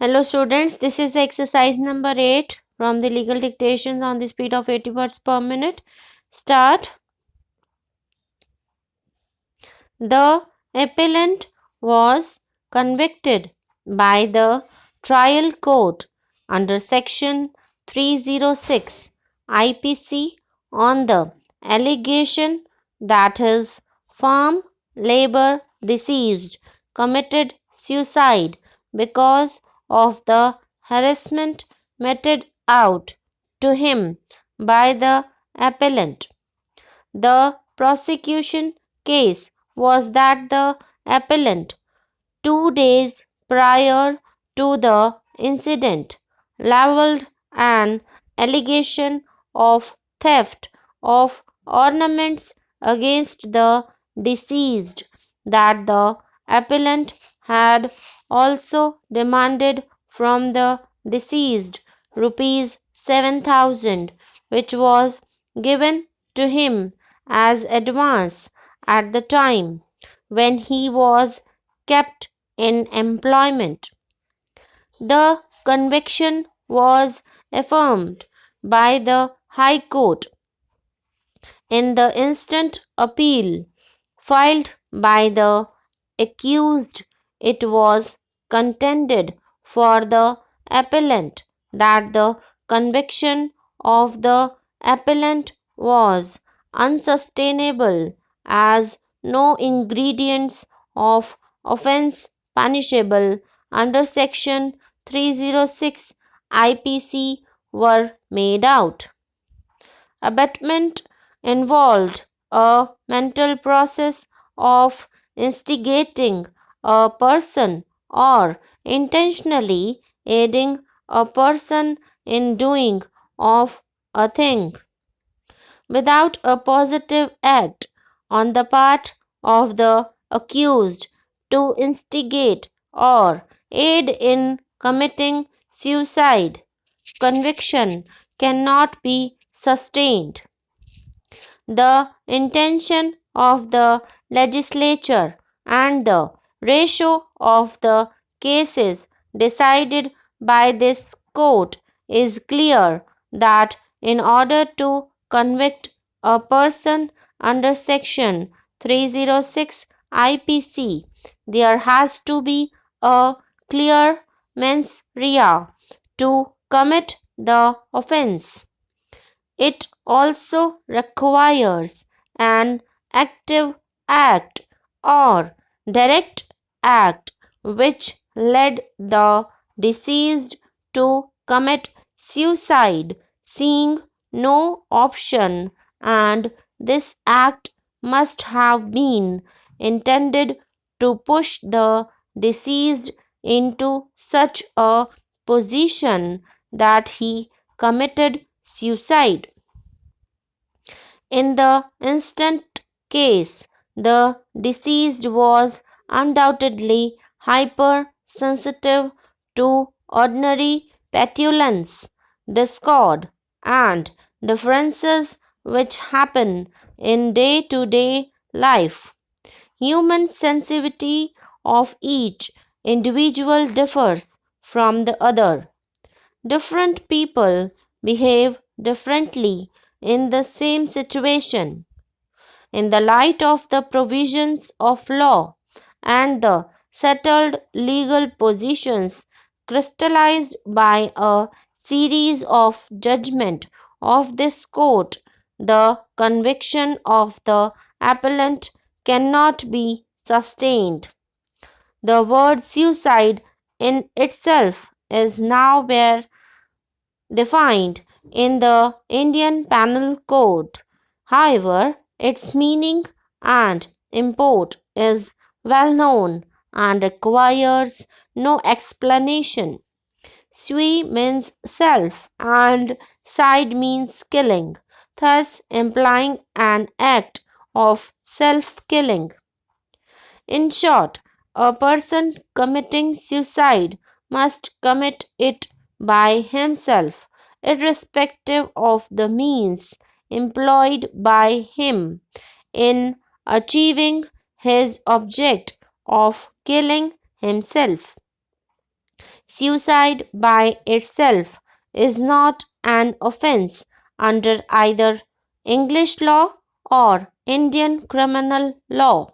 Hello students, this is exercise number 8 from the legal dictations on the speed of 80 words per minute. Start. The appellant was convicted by the trial court under section 306 IPC on the allegation that his farm labor deceased committed suicide because of the harassment meted out to him by the appellant. The prosecution case was that the appellant, 2 days prior to the incident, leveled an allegation of theft of ornaments against the deceased that the appellant had also demanded from the deceased rupees 7,000, which was given to him as advance at the time when he was kept in employment. The conviction was affirmed by the High Court in the instant appeal filed by the accused. It was contended for the appellant that the conviction of the appellant was unsustainable as no ingredients of offence punishable under section 306 IPC were made out. Abatement involved a mental process of instigating a person or intentionally aiding a person in doing of a thing without a positive act on the part of the accused to instigate or aid in committing suicide. Conviction cannot be sustained. The intention of the legislature and the ratio of the cases decided by this court is clear that in order to convict a person under section 306 IPC, there has to be a clear mens rea to commit the offence. It also requires an active act or direct act which led the deceased to commit suicide, seeing no option, and this act must have been intended to push the deceased into such a position that he committed suicide. In the instant case, the deceased was undoubtedly hypersensitive to ordinary petulance, discord, and differences which happen in day to day life. Human sensitivity of each individual differs from the other. Different people behave differently in the same situation. In the light of the provisions of law and the settled legal positions crystallized by a series of judgment of this court, the conviction of the appellant cannot be sustained. The word suicide in itself is nowhere defined in the Indian Penal Code. However, its meaning and import is well known and requires no explanation. Sui means self and side means killing, thus implying an act of self killing. In short, a person committing suicide must commit it by himself, irrespective of the means employed by him in achieving his object of killing himself. Suicide by itself is not an offense under either English law or Indian criminal law.